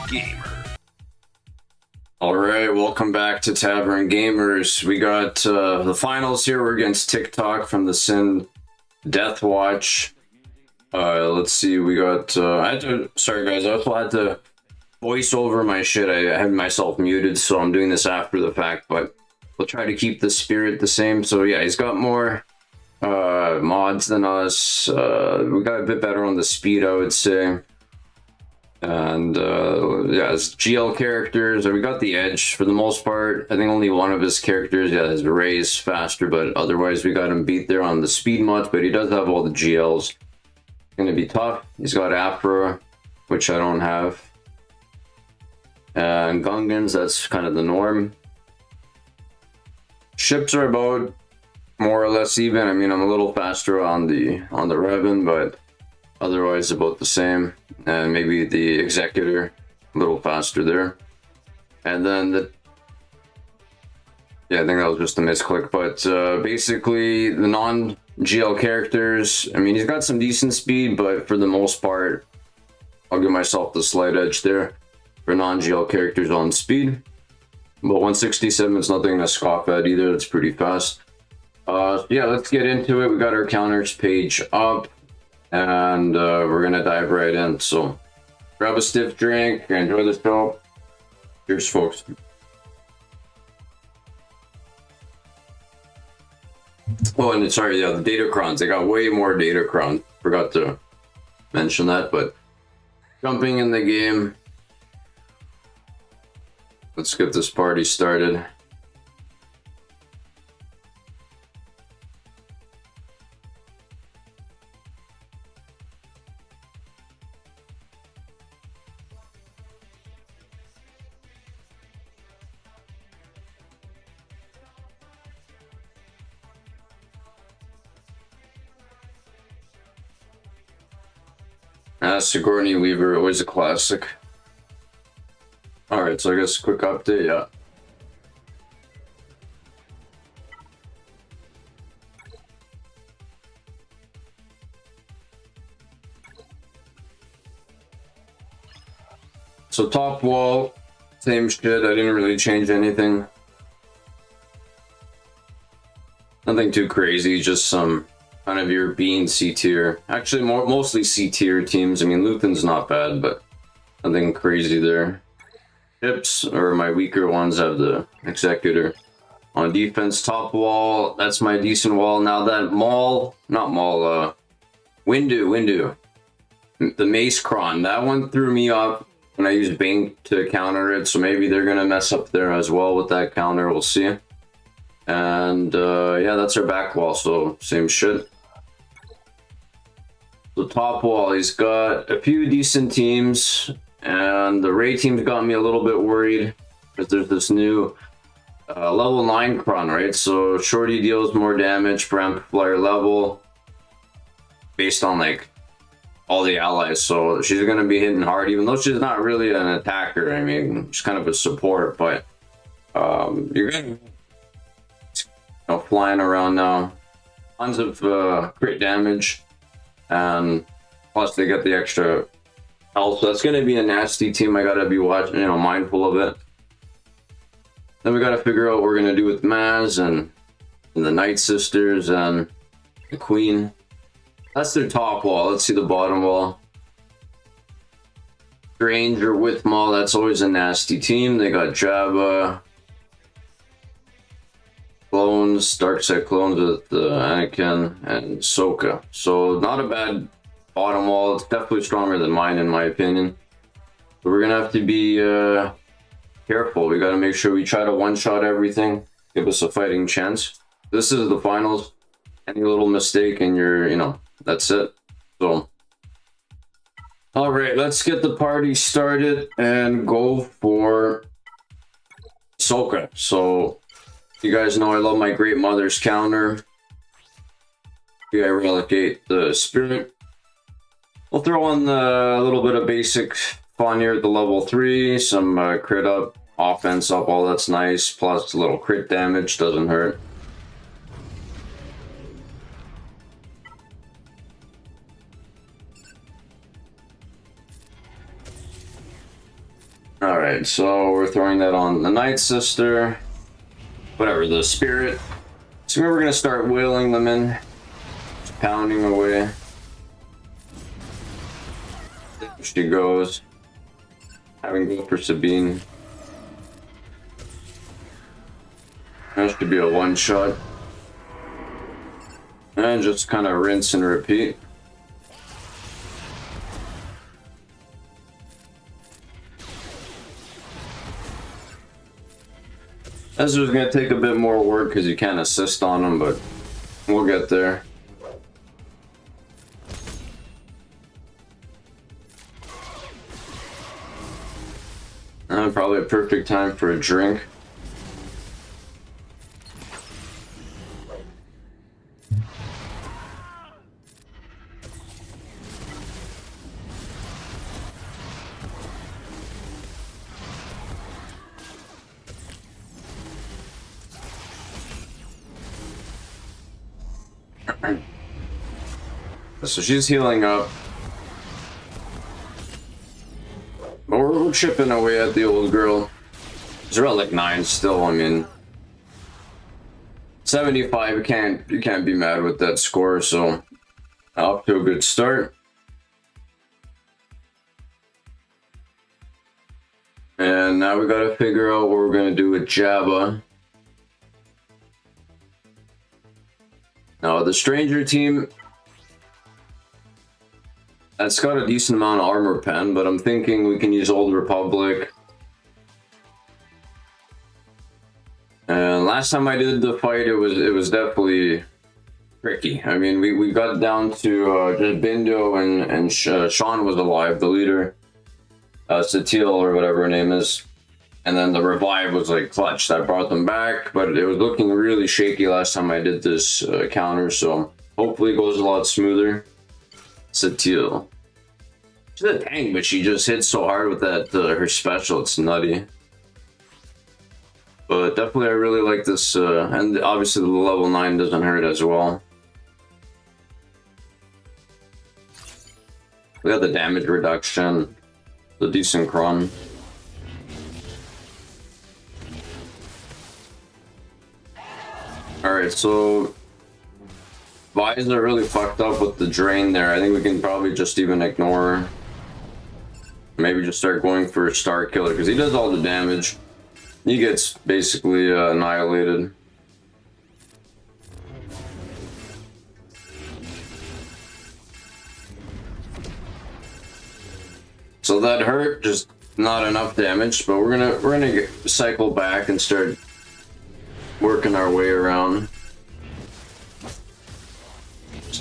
Gamer. Alright, welcome back to Tavern Gamers. We got the finals here. We're against TikTok from the Sin Death Watch. Let's see, we got, sorry guys, I also had to voice over my shit. I had myself muted, so I'm doing this after the fact, but we'll try to keep the spirit the same. So yeah, he's got more mods than us. We got a bit better on the speed, I would say. And yeah, his GL characters, we got the edge for the most part. I think only one of his characters, yeah, his Ray's faster, but otherwise we got him beat there on the speed mods, but he does have all the GLs. Gonna be tough. He's got Afro, which I don't have. And Gungans, that's kind of the norm. Ships are about more or less even. I mean, I'm a little faster on the Revan, but otherwise about the same. And maybe the Executor a little faster there. And then yeah, I think that was just a misclick, but basically the non-GL characters, I mean, he's got some decent speed, but for the most part, I'll give myself the slight edge there for non-GL characters on speed. But 167 is nothing to scoff at either. It's pretty fast. Yeah, let's get into it. We got our counters page up, and we're gonna dive right in. So grab a stiff drink, enjoy the show. Cheers, folks. Oh, and sorry, yeah, the Datacrons. They got way more Datacron. Forgot to mention that, but jumping in the game. Let's get this party started. Sigourney Weaver, always a classic. Alright, so I guess quick update, yeah. So top wall, same shit, I didn't really change anything. Nothing too crazy, just some kind of European C tier. Actually, mostly C tier teams. I mean, Luthen's not bad, but nothing crazy there. Ships, or my weaker ones, have the Executor. On defense, top wall, that's my decent wall. Now that Windu, the Mace Cron, that one threw me off when I used Bane to counter it, so maybe they're gonna mess up there as well with that counter, we'll see. And yeah, that's our back wall, so same shit. The top wall, he's got a few decent teams, and the Ray team's got me a little bit worried because there's this new level 9 Cron, right? So Shorty deals more damage per amplifier level based on like all the allies, so she's gonna be hitting hard, even though she's not really an attacker. I mean, she's kind of a support, but you're gonna flying around now. Tons of crit damage, and plus they get the extra health, so that's going to be a nasty team. I gotta be watching, mindful of it. Then we gotta figure out what we're gonna do with Maz and the Night Sisters and the Queen. That's their top wall. Let's see the bottom wall. Stranger with Maul, that's always a nasty team. They got Jabba, clones, dark side clones with Anakin and Ahsoka. So not a bad bottom wall. It's definitely stronger than mine in my opinion. So we're gonna have to be careful. We gotta make sure we try to one-shot everything, give us a fighting chance. This is the finals. Any little mistake and you're, that's it. So all right, let's get the party started and go for Ahsoka. So you guys know I love my Great Mother's counter. I relegate the Spirit. We'll throw in a little bit of basic fun here at the level 3. Some crit up, offense up, all that's nice. Plus a little crit damage, doesn't hurt. Alright, so we're throwing that on the Night Sister. Whatever, the Spirit. So we're gonna start wheeling them in. Just pounding away. There she goes. Having go for Sabine. That should be a one-shot. And just kind of rinse and repeat. This was going to take a bit more work because you can't assist on them, but we'll get there. Probably a perfect time for a drink. So she's healing up. But we're chipping away at the old girl. She's around like 9 still, I mean. 75, you can't be mad with that score, so off to a good start. And now we gotta figure out what we're gonna do with Jabba. Now the Stranger team, that's got a decent amount of armor pen, but I'm thinking we can use Old Republic. And last time I did the fight, it was definitely tricky. I mean, we got down to just Bindo and Sean was alive, the leader, Satil or whatever her name is. And then the revive was like clutch. That brought them back, but it was looking really shaky last time I did this counter, so hopefully it goes a lot smoother. Satil. She's a tank, but she just hits so hard with that her special. It's nutty. But definitely I really like this, and obviously the level 9 doesn't hurt as well. We got the damage reduction, the decent cron. Alright, so Vi's are really fucked up with the drain there. I think we can probably just even ignore her. Maybe just start going for a Star Killer, because he does all the damage. He gets basically annihilated. So that hurt, just not enough damage, but we're gonna cycle back and start working our way around.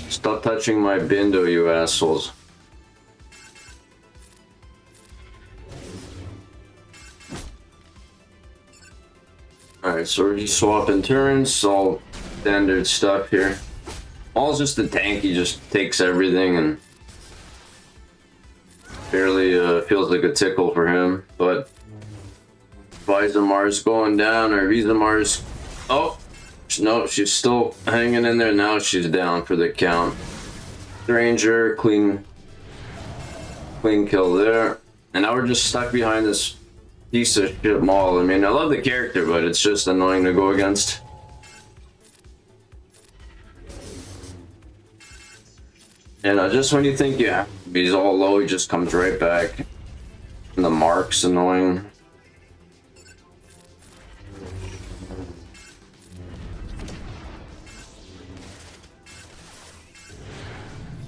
Stop touching my Bindo, you assholes. Alright, so we're just swapping turns, all standard stuff here. All's just the tank, he just takes everything and barely feels like a tickle for him, but Vizamar's going down, or Vizamar's... Oh! No, she's still hanging in there. Now she's down for the count. Stranger, clean kill there. And now we're just stuck behind this piece of shit Maul. I mean, I love the character, but it's just annoying to go against. And just when you think, yeah, he's all low, he just comes right back. And the mark's annoying.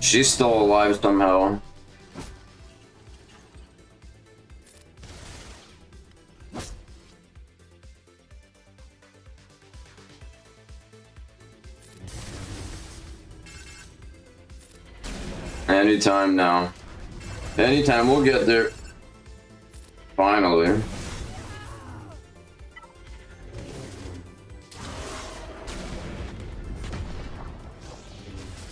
She's still alive somehow. Anytime now. Anytime, we'll get there. Finally.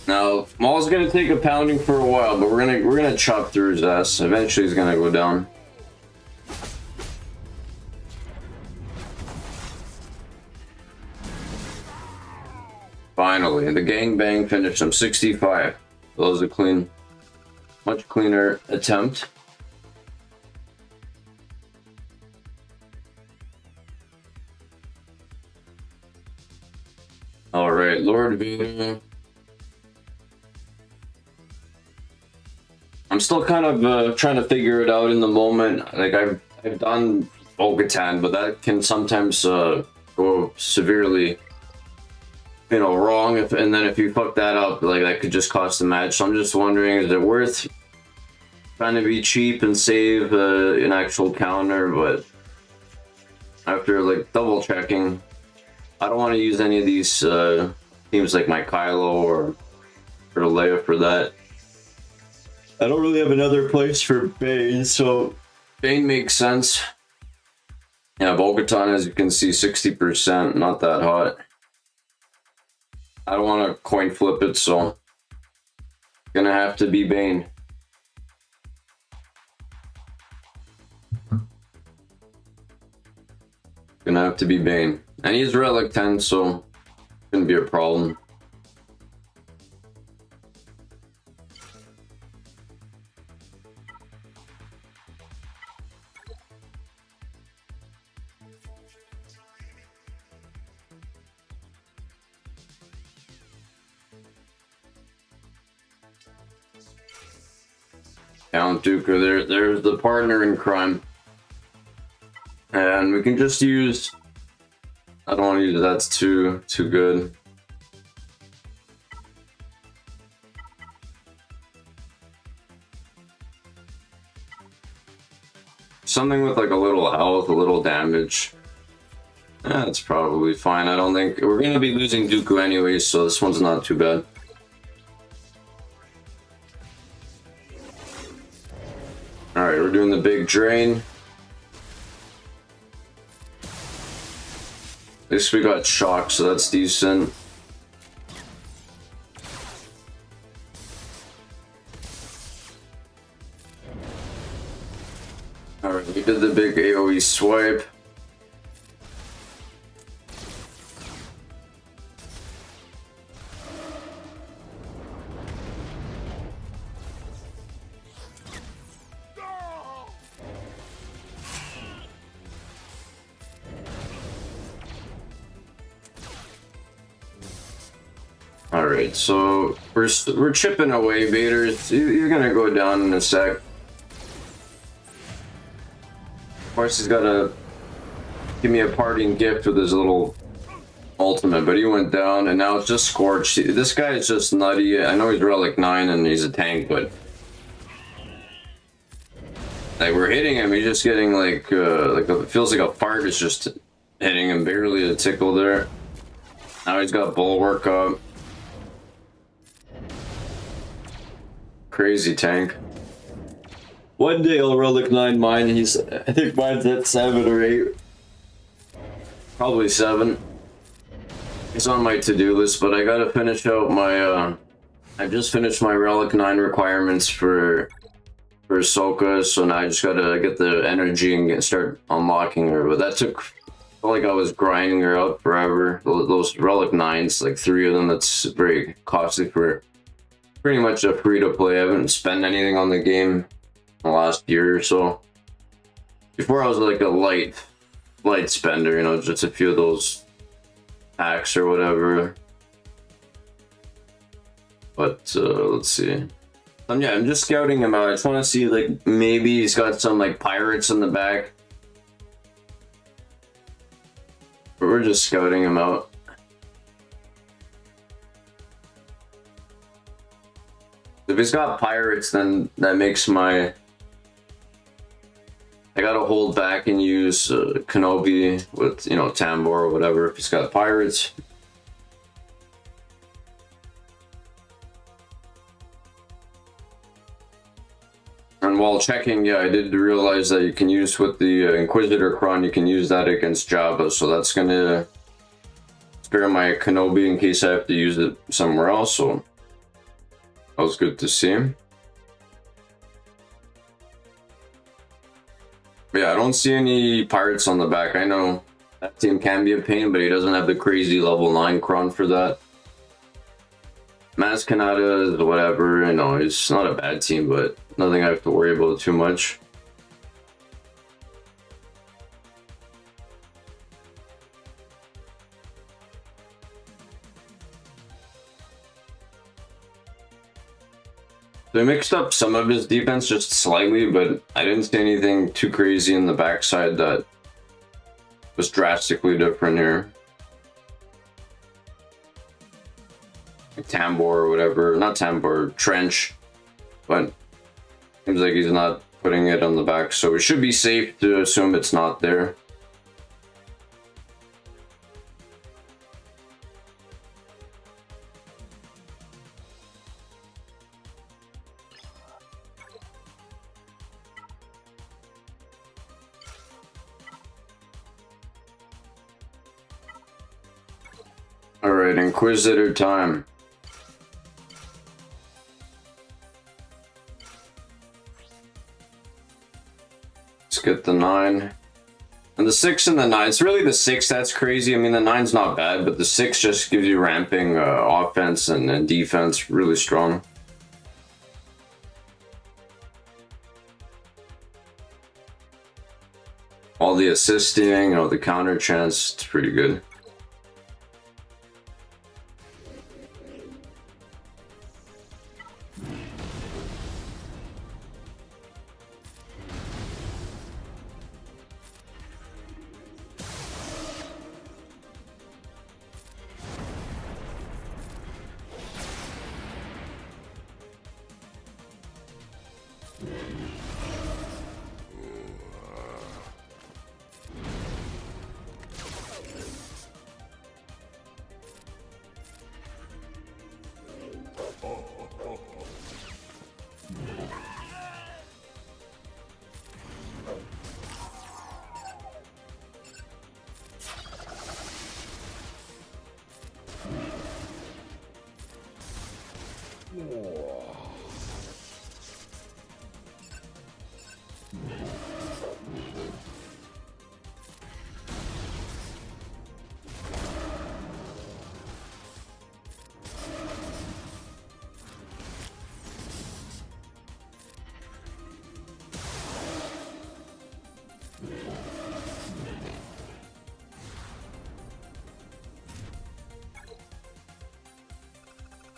Now, Maul's gonna take a pounding for a while, but we're gonna chop through his ass. Eventually he's gonna go down. Finally, the gangbang finished him. 65. That was a clean, much cleaner attempt. Alright, Lord Vader. I'm still kind of trying to figure it out in the moment. Like I've done Bo-Katan, but that can sometimes go severely, you know, wrong. And then if you fuck that up, like that could just cost the match. So I'm just wondering, is it worth trying to be cheap and save an actual counter? But after like double checking, I don't want to use any of these teams like my Kylo or Leia for that. I don't really have another place for Bane, so Bane makes sense. Yeah, Bo-Katan, as you can see, 60%, not that hot. I don't want to coin flip it, so gonna have to be Bane. Gonna have to be Bane. And he's Relic 10, so shouldn't be a problem. Count Dooku, there's the partner in crime. And we can just use... I don't want to use that's too good. Something with like a little health, a little damage. That's probably fine. I don't think... We're going to be losing Dooku anyway, so this one's not too bad. Alright, we're doing the big drain. At least we got shock, so that's decent. Alright, we did the big AoE swipe. Alright, so we're chipping away, Vader. You're gonna go down in a sec. Of course, he's gotta give me a parting gift with his little ultimate, but he went down, and now it's just Scorch. This guy is just nutty. I know he's Relic 9 and he's a tank, but like we're hitting him, he's just getting like it feels like a fart is just hitting him, barely a tickle there. Now he's got Bulwark up. Crazy tank. One day I'll Relic 9 mine. I think mine's at 7 or 8. Probably 7. It's on my to-do list, but I gotta finish out my I just finished my Relic 9 requirements for Ahsoka, so now I just gotta get the energy and start unlocking her. But that took, felt like I was grinding her out forever. Those Relic 9s, like 3 of them, that's very costly for pretty much a free-to-play. I haven't spent anything on the game in the last year or so. Before I was like a light spender, you know, just a few of those packs or whatever. But let's see. Yeah, I'm just scouting him out. I just want to see, like, maybe he's got some like pirates in the back. But we're just scouting him out. If he's got pirates, then that makes my... I gotta hold back and use Kenobi with, you know, Tambor or whatever if he's got pirates. And while checking, yeah, I did realize that you can use with the Inquisitor Cron, you can use that against Jabba, so that's gonna spare my Kenobi in case I have to use it somewhere else, so that was good to see him. But yeah, I don't see any pirates on the back. I know that team can be a pain, but he doesn't have the crazy level 9 Cron for that. Maz Kanata is whatever, you know, it's not a bad team, but nothing I have to worry about too much. They mixed up some of his defense just slightly, but I didn't see anything too crazy in the backside that was drastically different here. Like Tambor or whatever, not Tambor, Trench, but seems like he's not putting it on the back, so it should be safe to assume it's not there. Alright, Inquisitor time. Let's get the 9. And the 6 and the 9. It's really the 6 that's crazy. I mean, the 9's not bad, but the 6 just gives you ramping offense and defense really strong. All the assisting, the counter chance, it's pretty good.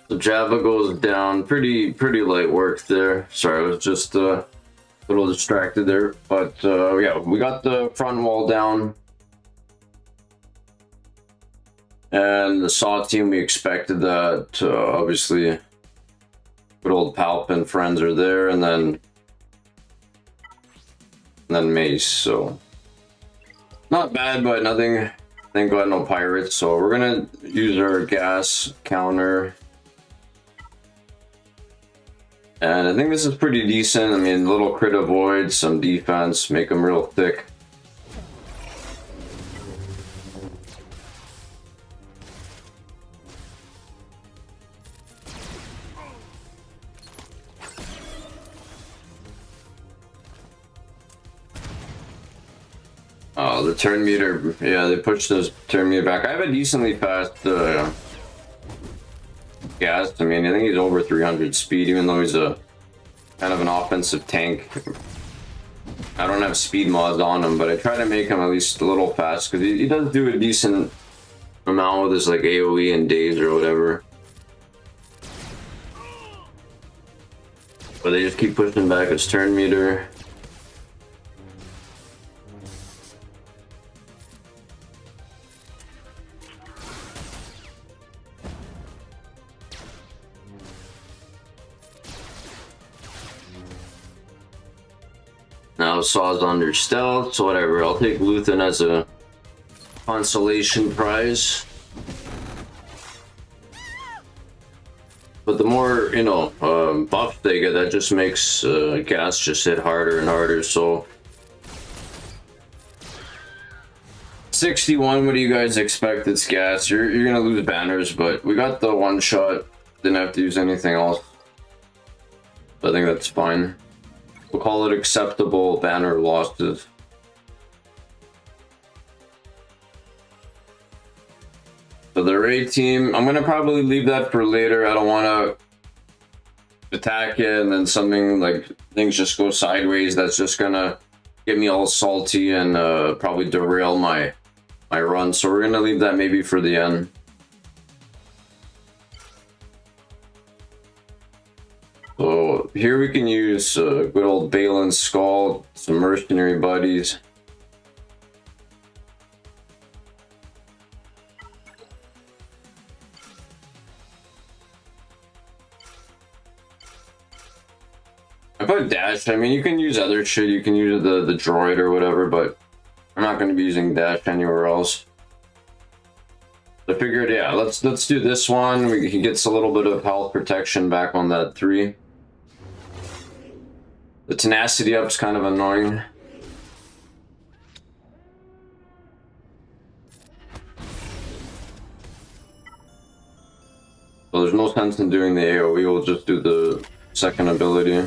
The Java goes down. Pretty light work there. Sorry, I was just a little distracted there. But yeah, we got the front wall down. And the Saw team, we expected that. Obviously, good old Palp and friends are there. And then Mace. So, not bad, but nothing. Thank God no pirates. So we're going to use our gas counter. And I think this is pretty decent. I mean, little crit avoid, some defense, make them real thick. Oh, the turn meter. Yeah, they pushed this turn meter back. I have a decently fast gas. I mean, I think he's over 300 speed, even though he's a kind of an offensive tank. I don't have speed mods on him, but I try to make him at least a little fast because he does do a decent amount with his like AoE and days or whatever. But they just keep pushing back his turn meter. Now Saw's under stealth, so whatever. I'll take Luthen as a consolation prize. But the more, buffs they get, that just makes gas just hit harder and harder, so... 61, what do you guys expect? It's gas. You're gonna lose banners, but we got the one shot. Didn't have to use anything else. I think that's fine. We'll call it acceptable banner losses. So the raid team, I'm gonna probably leave that for later. I don't want to attack it and then something like things just go sideways. That's just gonna get me all salty and probably derail my run. So we're gonna leave that maybe for the end. So here we can use good old Balin's Skull, some mercenary buddies. I put dash. I mean, you can use other shit. You can use the droid or whatever, but I'm not going to be using dash anywhere else. I figured, yeah, let's do this one. He gets a little bit of health protection back on that 3. The tenacity up's kind of annoying. So there's no sense in doing the AoE, we'll just do the second ability.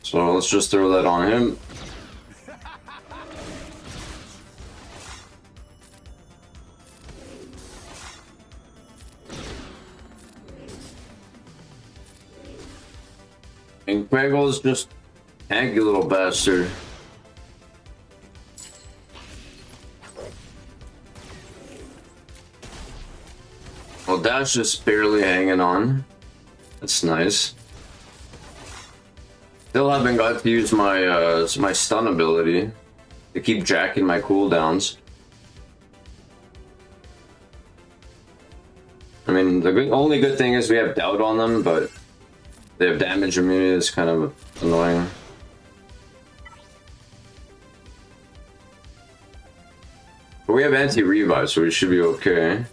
So let's just throw that on him. And Quaggle's just tanky little bastard. Well, Dash just barely hanging on. That's nice. Still haven't got to use my my stun ability to keep jacking my cooldowns. I mean, the only good thing is we have doubt on them, but they have damage immunity. It's kind of annoying. But we have anti-revive, so we should be okay.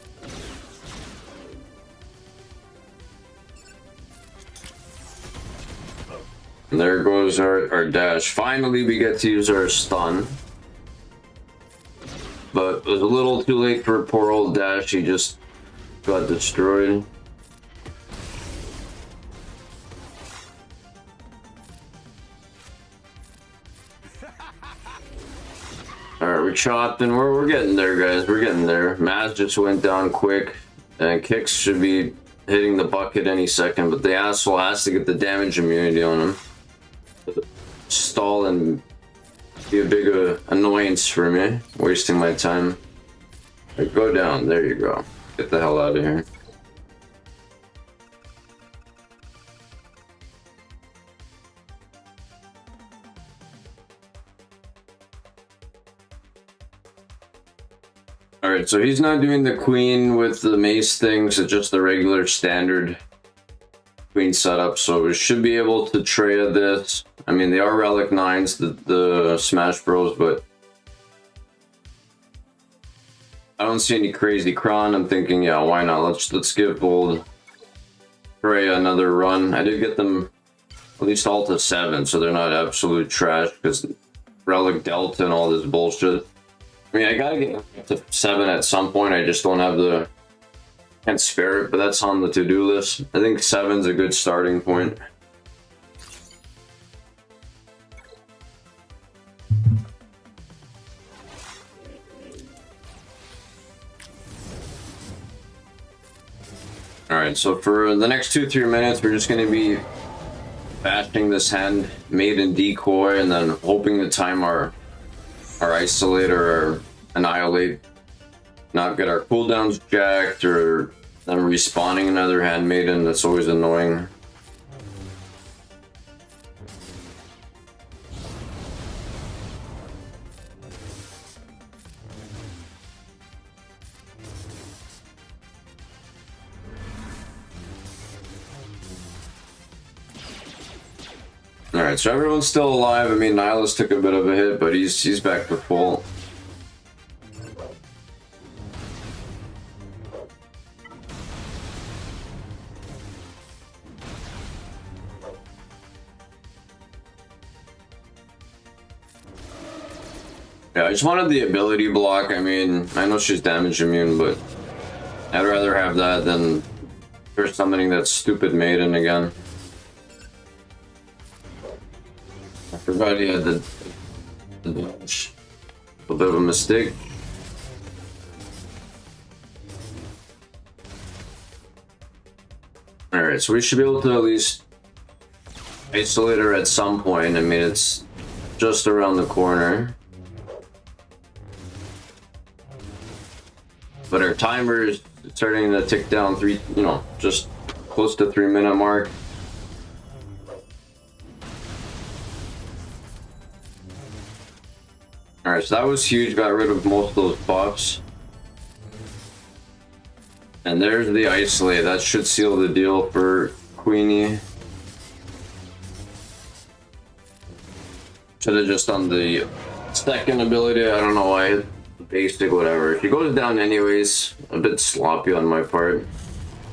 And there goes our dash. Finally, we get to use our stun. But it was a little too late for poor old Dash. He just got destroyed. Alright, we're chopped and we're getting there, guys. We're getting there. Maz just went down quick. And Kix should be hitting the bucket any second. But the asshole has to get the damage immunity on him. Stall and be a big annoyance for me, wasting my time. Right, go down, there you go. Get the hell out of here. Alright, so he's not doing the queen with the mace things, it's just the regular standard queen setup, so we should be able to Treya this. I mean, they are Relic 9s, the Smash Bros, but I don't see any crazy Kron. I'm thinking, yeah, why not? Let's give old Treya another run. I did get them at least all to 7, so they're not absolute trash, because Relic Delta and all this bullshit. I mean, I gotta get up to 7 at some point, I just don't have the... Can't spare it, but that's on the to-do list. I think 7's a good starting point. Alright, so for the next 2-3 minutes, we're just going to be bashing this hand, Maiden Decoy, and then hoping to time our Isolate or Annihilate. Not get our cooldowns jacked, or them respawning another handmaiden. That's always annoying. Alright, so everyone's still alive. I mean, Nihilus took a bit of a hit, but he's back to full. Yeah, I just wanted the ability block. I mean, I know she's damage immune, but I'd rather have that than first summoning that stupid maiden again. I forgot he had the dodge. A bit of a mistake. Alright, so we should be able to at least isolate her at some point. I mean, it's just around the corner. But our timer is starting to tick down just close to 3-minute mark. Alright, so that was huge, got rid of most of those buffs. And there's the isolate, that should seal the deal for Queenie. Should have just done the second ability, I don't know why. Basic, whatever. She goes down anyways. A bit sloppy on my part.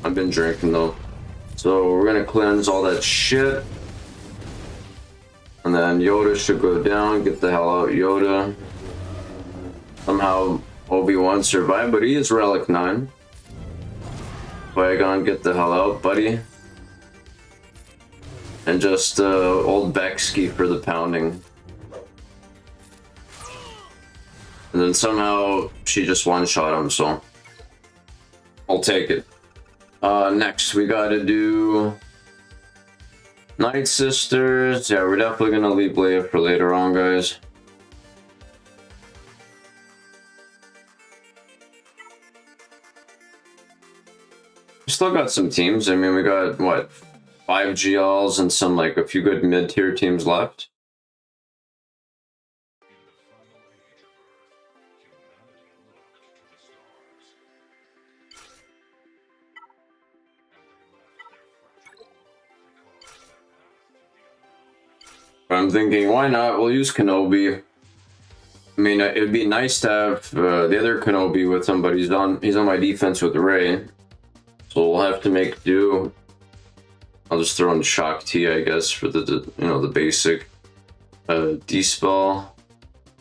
I've been drinking though. So we're gonna cleanse all that shit. And then Yoda should go down. Get the hell out, Yoda. Somehow Obi-Wan survived, but he is Relic 9. Qui-Gon, get the hell out, buddy. And just old Bexky for the pounding. And then somehow she just one-shot him, so I'll take it. Next, we gotta do Night Sisters. Yeah, we're definitely gonna leave Leia for later on, guys. We still got some teams. I mean, we got, what, 5 GLs and some, like, a few good mid-tier teams left. I'm thinking, why not? We'll use Kenobi. I mean, it'd be nice to have the other Kenobi with him, but he's on my defense with Rey, so we'll have to make do. I'll just throw in Shock T, I guess, for the basic Dispel,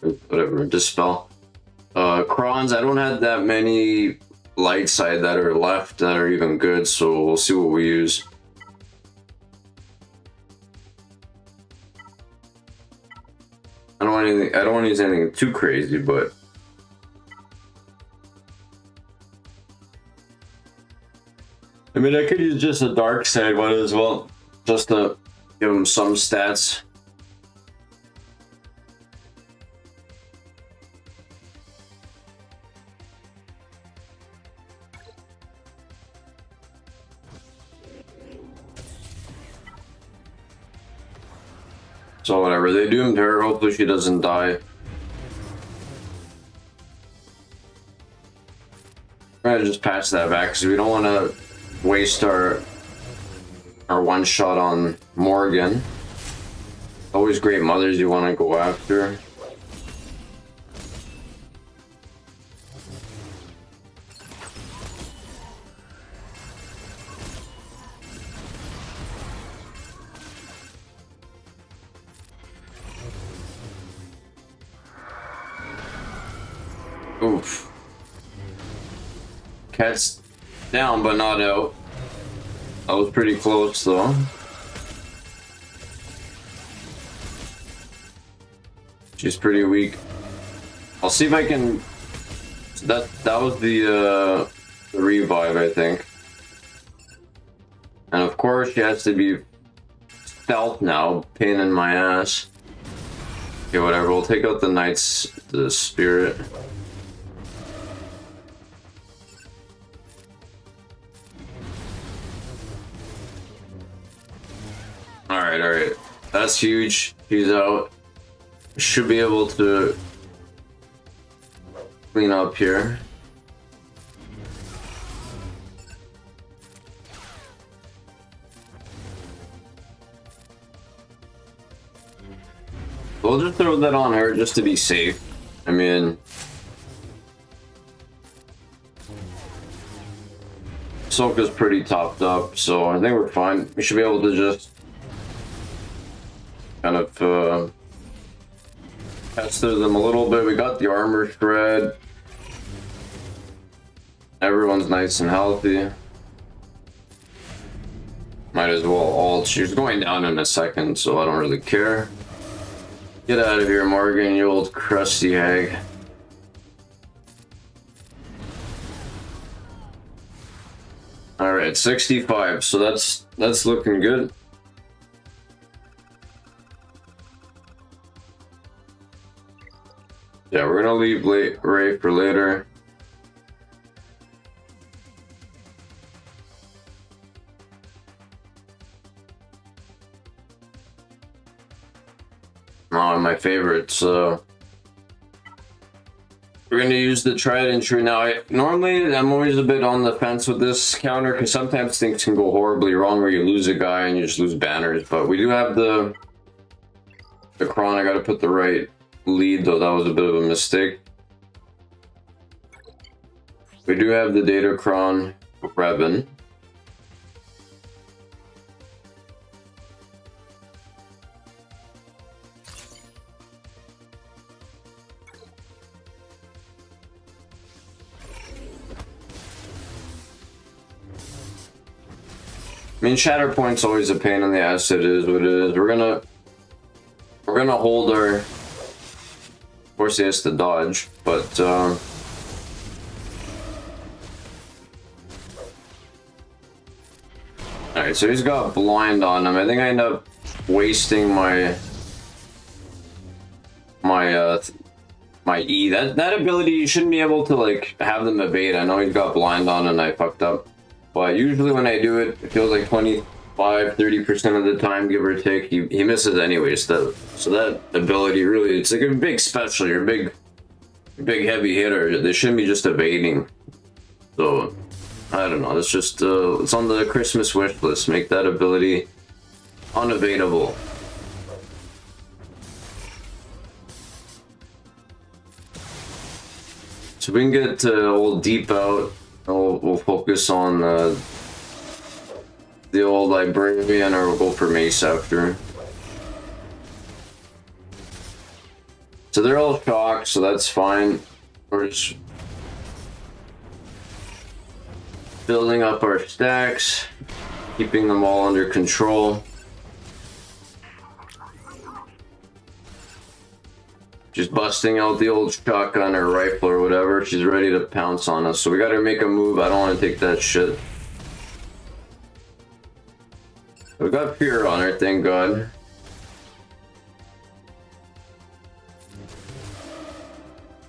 or whatever, Dispel. Crons, I don't have that many light side that are left that are even good, so we'll see what we use. I don't want to use anything too crazy, but I mean, I could use just a dark side one as well, just to give him some stats. So whatever, they doomed her, hopefully she doesn't die. I'm gonna just pass that back because we don't want to waste our one shot on Morgan. Always great mothers you want to go after. Oof. Cat's down, but not out. That was pretty close, though. She's pretty weak. I'll see if I can... That was the revive, I think. And of course, she has to be stealth now. Pain in my ass. Okay, whatever. We'll take out the spirit. Alright. That's huge. He's out. Should be able to clean up here. We'll just throw that on her just to be safe. I mean... Ahsoka's pretty topped up, so I think we're fine. We should be able to just kind of pass through them a little bit. We got the armor shred. Everyone's nice and healthy. Might as well ult. She's going down in a second, so I don't really care. Get out of here, Morgan, you old crusty hag. Alright, 65, so that's looking good. Yeah, we're gonna leave Ray for later. Oh, my favorites. We're gonna use the tried and true. Now, normally I'm always a bit on the fence with this counter because sometimes things can go horribly wrong where you lose a guy and you just lose banners. But we do have the Kron. I got to put the right lead though. That was a bit of a mistake. We do have the Datacron Revan. I mean, Shatterpoint's always a pain in the ass. It is what it is. We're gonna hold our. Of course, he has to dodge, but all right. So he's got blind on him. I think I end up wasting my E. That ability, you shouldn't be able to like have them evade. I know he's got blind on and I fucked up. But usually when I do it, it feels like 25–30% of the time, give or take, he misses anyways. So that ability really, it's like a big special. You're a big heavy hitter. They shouldn't be just evading. So I don't know. It's just it's on the Christmas wish list. Make that ability unevadable. So we can get old Deep out. We'll focus on the old Librarian, or we'll go for Mace after. So they're all shocked, so that's fine. We're just building up our stacks, keeping them all under control. Just busting out the old shotgun or rifle or whatever. She's ready to pounce on us. So we gotta make a move. I don't want to take that shit. We got fear on her, thank God.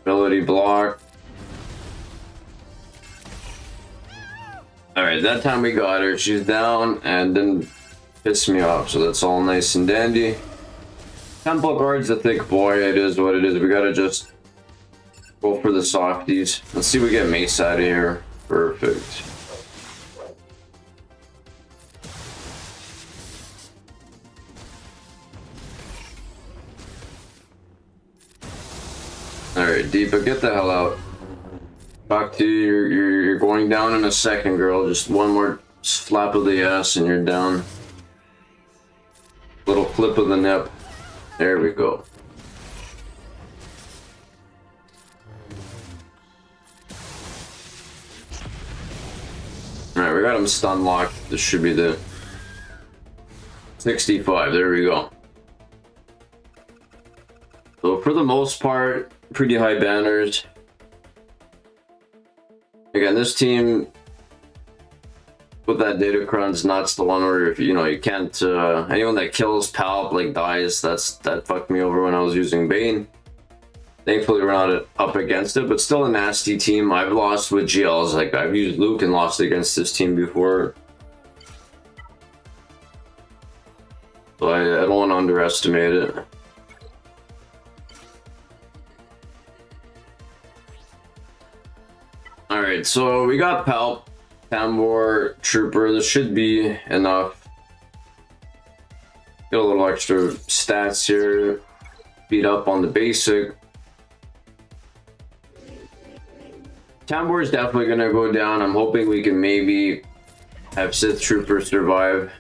Ability block. Alright, that time we got her. She's down and didn't piss me off. So that's all nice and dandy. Temple Guard's a thick boy, it is what it is. We gotta just go for the softies. Let's see if we get Mace out of here. Perfect. Alright, Deepa, get the hell out. Talk to you, you're going down in a second, girl. Just one more slap of the ass and you're down. Little clip of the nip. There we go. Alright, we got him stun locked. This should be the 65. There we go. So for the most part, pretty high banners. Again, this team with that Datacron's nuts. The one where, if you know, you can't anyone that kills Palp like dies. That fucked me over when I was using Bane. Thankfully we're not up against it, but still a nasty team. I've lost with GLs. Like, I've used Luke and lost against this team before, so I don't want to underestimate it. Alright, so we got Palp, Tambor, Trooper. This should be enough. Get a little extra stats here. Beat up on the basic. Tambor is definitely going to go down. I'm hoping we can maybe have Sith Trooper survive.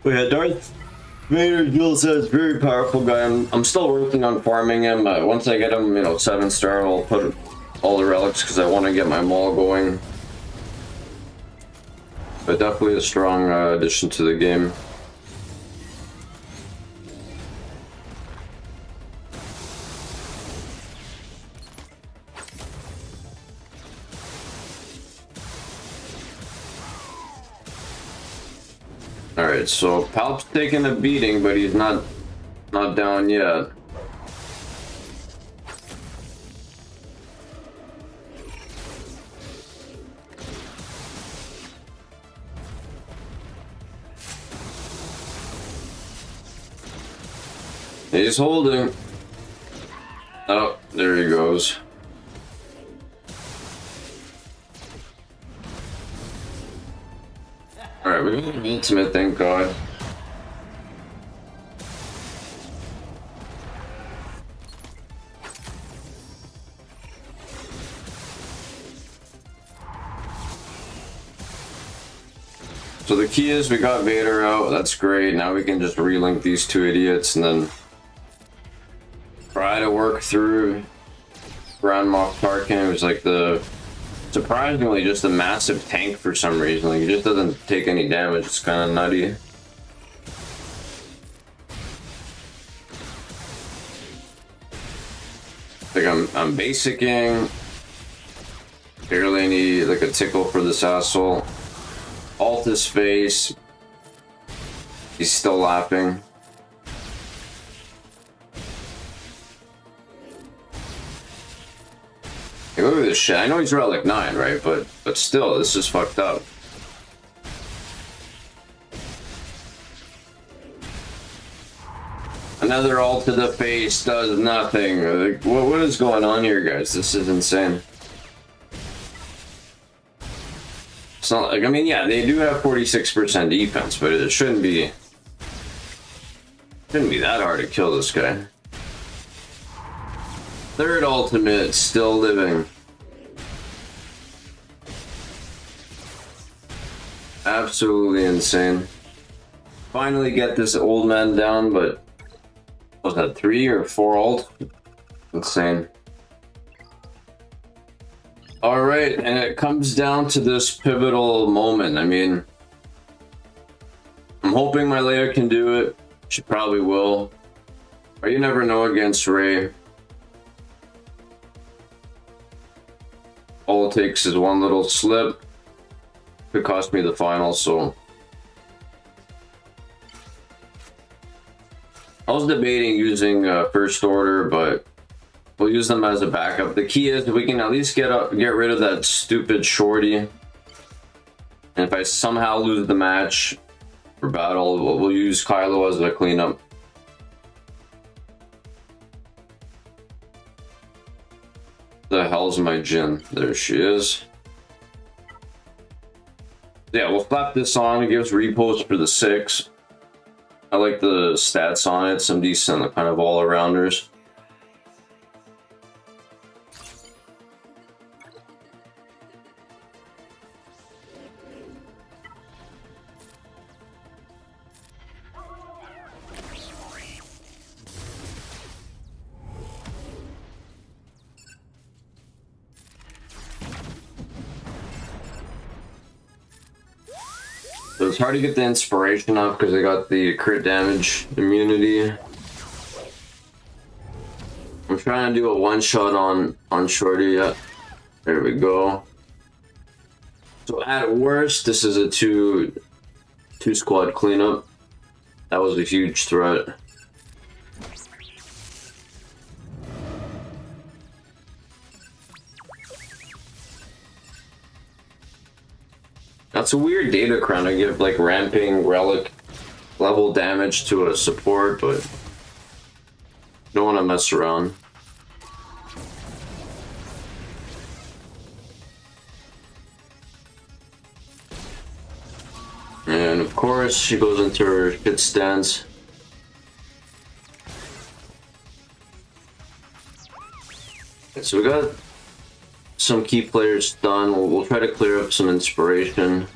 But yeah, Darth Vader Duel says very powerful guy. I'm still working on farming him. Once I get him, you know, 7-star, I'll put all the relics because I want to get my maul going. But definitely a strong addition to the game. Alright, so Palp's taking a beating, but he's not down yet. He's holding. Oh, there he goes. Alright, we got an ultimate, thank God. So the key is we got Vader out, that's great. Now we can just relink these two idiots and then try to work through Grand Moff Tarkin, who's like the surprisingly just a massive tank for some reason. Like, he just doesn't take any damage. It's kind of nutty. Like I'm basicing. Barely need like a tickle for this asshole. Alt his face. He's still laughing. Hey, look at this shit. I know he's Relic 9, right? But still, this is fucked up. Another ult to the face does nothing. Like, what is going on here, guys? This is insane. It's not like, I mean, yeah, they do have 46% defense, but it shouldn't be that hard to kill this guy. Third ultimate, still living. Absolutely insane. Finally get this old man down, but was that 3 or 4 ult? Insane. Alright, and it comes down to this pivotal moment. I mean, I'm hoping my Leia can do it. She probably will. But you never know against Rey. All it takes is one little slip. Could cost me the final, so I was debating using First Order, but we'll use them as a backup. The key is if we can at least get rid of that stupid shorty. And if I somehow lose the match or battle, we'll use Kylo as a cleanup. The hell's my Jin? There she is. Yeah, we'll slap this on. It gives repost for the 6. I like the stats on it. Some decent kind of all-arounders. So it's hard to get the inspiration up because I got the crit damage immunity. I'm trying to do a one-shot on Shorty. Yeah, there we go. So at worst, this is a two squad cleanup. That was a huge threat. That's a weird data crown to give like ramping relic level damage to a support, but don't want to mess around. And of course she goes into her hit stance. Okay, so we got some key players done. We'll try to clear up some inspiration.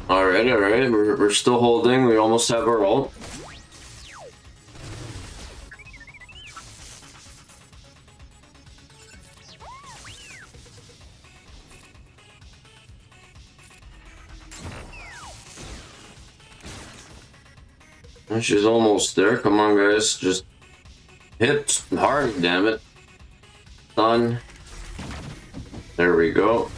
Alright, we're still holding. We almost have our ult. She's almost there. Come on, guys. Just hit hard, damn it. Done. There we go.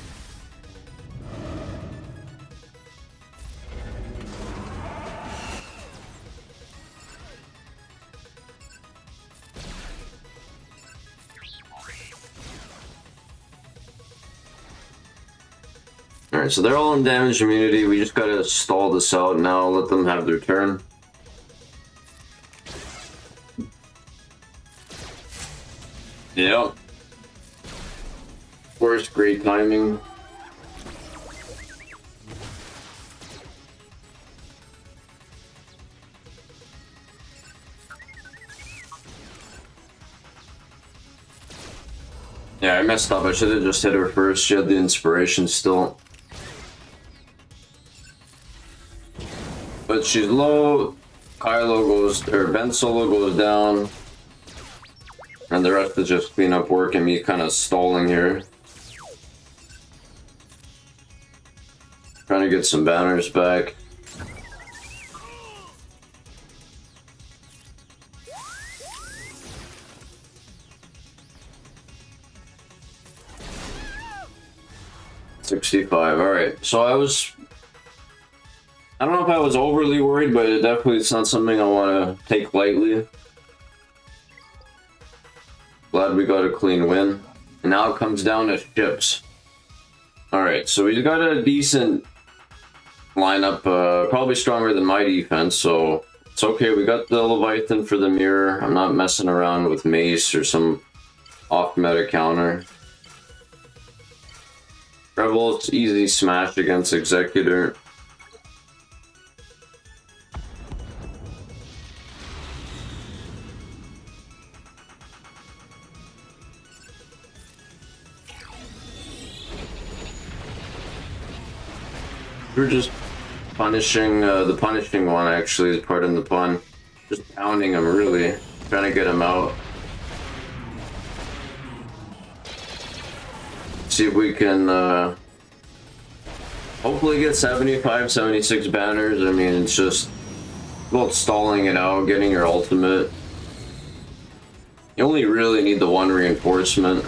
Alright, so they're all in damage immunity. We just gotta stall this out now, let them have their turn. Yep. Of course, great timing. Yeah, I messed up. I should have just hit her first. She had the inspiration still. But she's low. Kylo goes, or Ben Solo goes down. And the rest is just cleanup work and me kind of stalling here. Trying to get some banners back. $65. Alright, so I don't know if I was overly worried, but it definitely is not something I want to take lightly. Glad we got a clean win. And now it comes down to ships. Alright, so we got a decent lineup, probably stronger than my defense, so it's okay. We got the Leviathan for the mirror. I'm not messing around with Mace or some off-meta counter. Rebels, easy smash against Executor. We're just punishing, the punishing one actually is part in the pun. Just pounding him really, trying to get him out. See if we can hopefully get 75, 76 banners. I mean, it's just about stalling it out, getting your ultimate. You only really need the one reinforcement.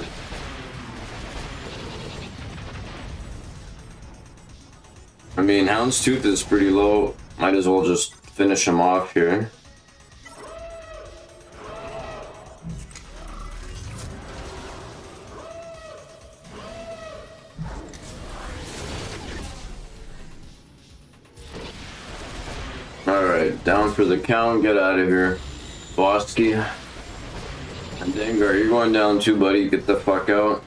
I mean, Houndstooth is pretty low. Might as well just finish him off here. Alright, down for the count. Get out of here, Bosky. And Dengar, you're going down too, buddy. Get the fuck out.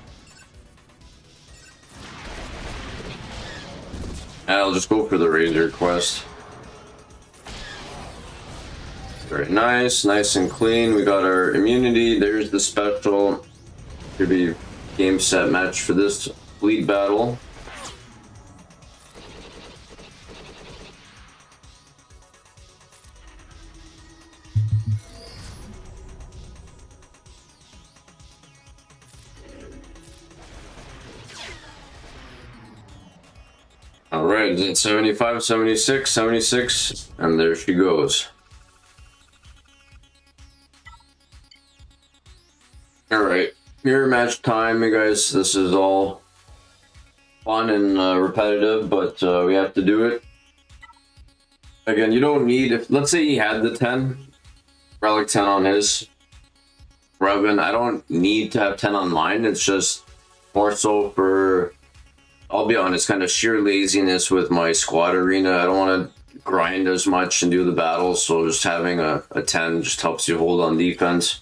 I'll just go for the Razor quest. Very nice, nice and clean. We got our immunity. There's the special. Should be game, set, match for this lead battle. Alright, it's 75, 76, 76, and there she goes. Alright, mirror match time, you guys. This is all fun and repetitive, but we have to do it. Again, you don't need, if let's say he had the 10, Relic 10 on his Revan, I don't need to have 10 on mine. It's just more so for, I'll be honest, kind of sheer laziness with my squad arena. I don't want to grind as much and do the battles, so just having a 10 just helps you hold on defense.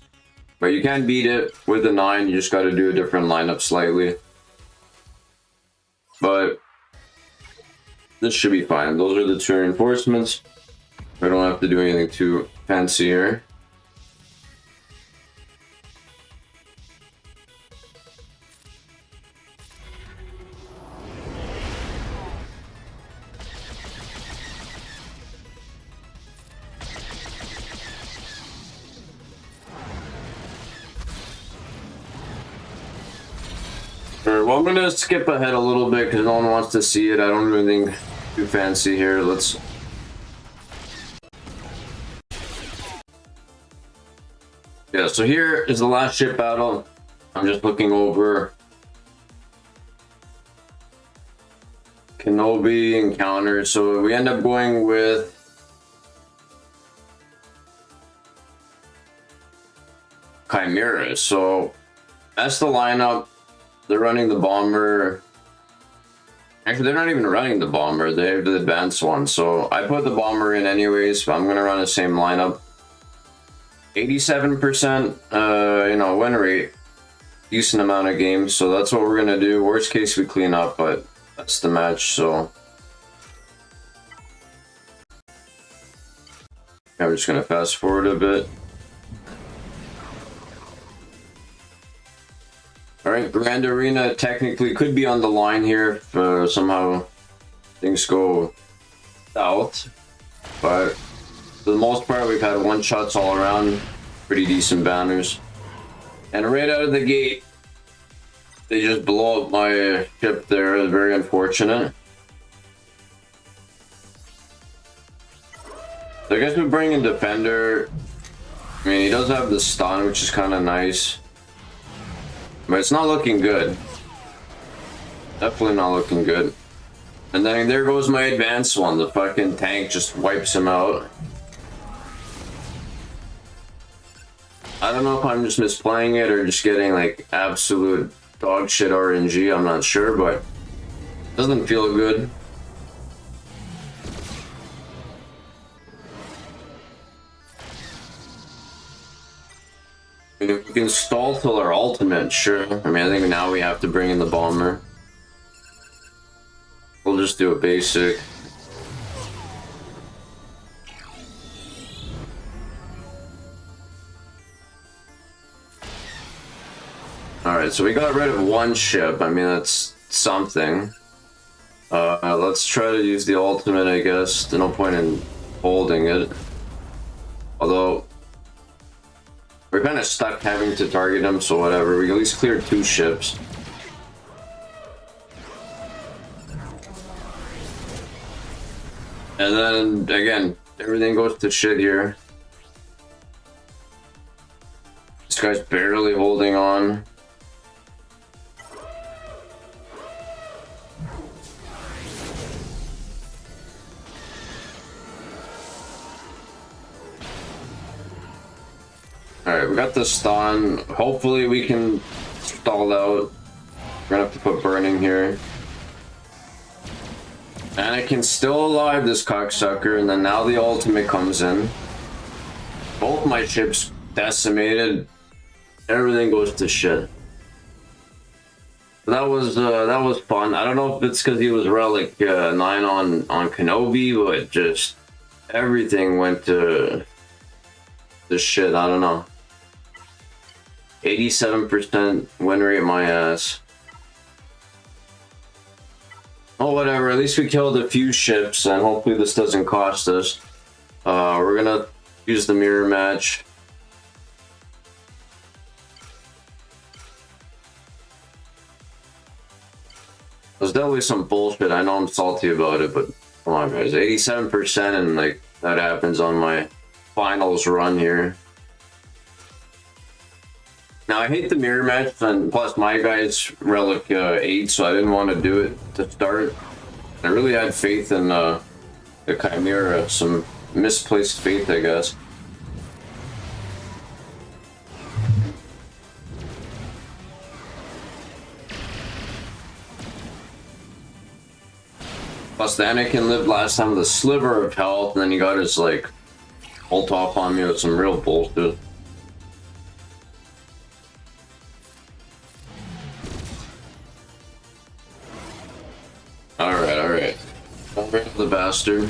But you can beat it with a 9, you just got to do a different lineup slightly. But this should be fine. Those are the 2 reinforcements. I don't have to do anything too fancy here. Well, I'm gonna skip ahead a little bit because no one wants to see it. I don't do anything too fancy here. Let's Yeah, so here is the last ship battle. I'm just looking over Kenobi encounter. So we end up going with Chimera. So that's the lineup. They're running the bomber. Actually, they're not even running the bomber. They have the advanced one. So I put the bomber in anyways, but I'm gonna run the same lineup. 87%, win rate. Decent amount of games, so that's what we're gonna do. Worst case, we clean up, but that's the match. So I'm just gonna fast forward a bit. All right, Grand Arena technically could be on the line here if somehow things go south, but for the most part, we've had one shots all around, pretty decent banners. And right out of the gate, they just blow up my ship there. It's very unfortunate. So I guess we bring in Defender. I mean, he does have the stun, which is kind of nice. But it's not looking good. Definitely not looking good. And then there goes my advanced one. The fucking tank just wipes him out. I don't know if I'm just misplaying it or just getting like absolute dog shit RNG. I'm not sure, but it doesn't feel good. I mean, if we can stall till our ultimate, sure. I mean, I think now we have to bring in the bomber. We'll just do a basic. Alright, so we got rid of one ship. I mean, that's something. Let's try to use the ultimate, I guess. There's no point in holding it. Although, we're kind of stuck having to target him, so whatever. We at least cleared 2 ships. And then, again, everything goes to shit here. This guy's barely holding on. Alright, we got the stun. Hopefully we can stall out. We're gonna have to put burning here. Anakin's still alive, this cocksucker, and then now the ultimate comes in. Both my ships decimated. Everything goes to shit. That was fun. I don't know if it's because he was relic 9 on Kenobi, but just everything went to the shit. I don't know. 87% win rate, my ass. Oh, whatever. At least we killed a few ships, and hopefully this doesn't cost us. We're gonna use the mirror match. There's definitely some bullshit. I know I'm salty about it, but come on, guys. 87%, and like that happens on my finals run here. Now, I hate the mirror match, and plus my guy's relic 8, so I didn't want to do it to start. I really had faith in the Chimera, some misplaced faith, I guess. Plus, the Anakin lived last time with a sliver of health, and then he got his, like, ult off on me with some real bullshit. Alright. Don't bring up the bastard.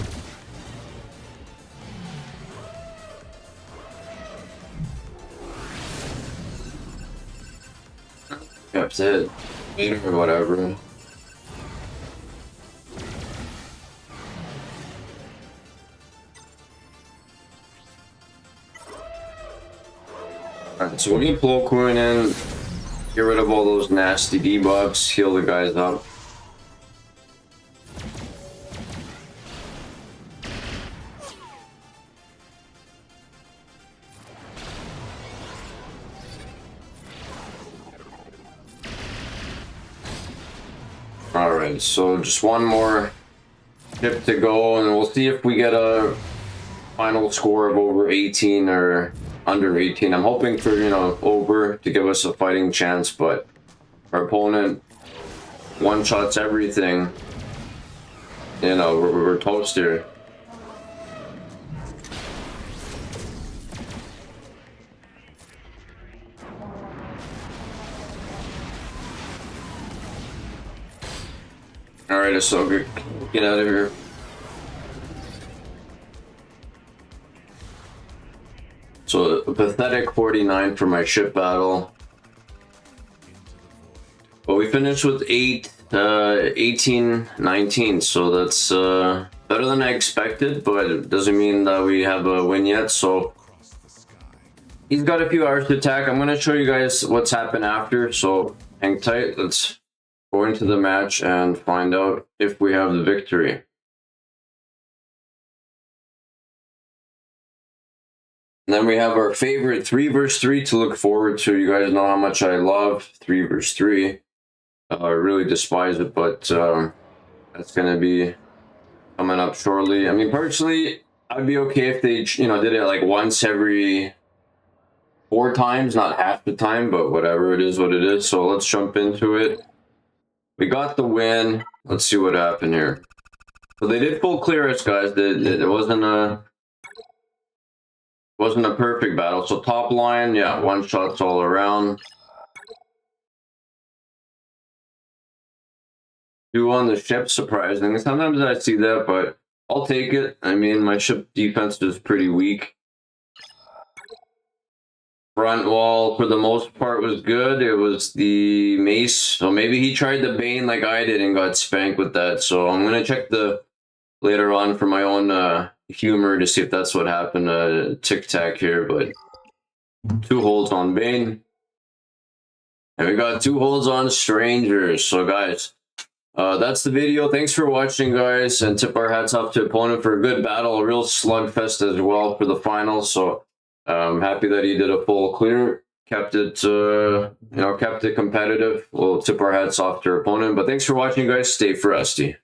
That's it. Or whatever. Alright, so we'll get Plo Koon in, get rid of all those nasty debuffs, heal the guys up. All right, so just one more chip to go, and we'll see if we get a final score of over 18 or under 18. I'm hoping for, you know, over to give us a fighting chance, but our opponent one-shots everything. You know, we're toast here. Alright, Ahsoka, get out of here. So, a pathetic 49 for my ship battle. But we finished with 18, 19, so that's better than I expected, but it doesn't mean that we have a win yet, so he's got a few hours to attack. I'm going to show you guys what's happened after, so hang tight. Let's go into the match and find out if we have the victory. And then we have our favorite 3 versus 3 to look forward to. You guys know how much I love 3 versus 3. I really despise it, but that's going to be coming up shortly. I mean, personally, I'd be okay if they, you know, did it like once every 4 times, not half the time, but whatever, it is what it is. So let's jump into it. We got the win. Let's see what happened here. So they did full clear us, guys. It wasn't a perfect battle. So top line, yeah, one shots all around. 2 on the ship, surprising. Sometimes I see that, but I'll take it. I mean, my ship defense is pretty weak. Front wall, for the most part, was good. It was the mace. So maybe he tried the Bane like I did and got spanked with that. So I'm going to check the later on for my own humor to see if that's what happened. Tic-tac here, but 2 holds on Bane. And we got 2 holds on Strangers. So, guys, that's the video. Thanks for watching, guys, and tip our hats off to opponent for a good battle, a real slugfest as well for the finals. So I'm happy that he did a full clear, kept it you know, kept it competitive. We'll tip our hats off to our opponent. But thanks for watching, guys. Stay frosty.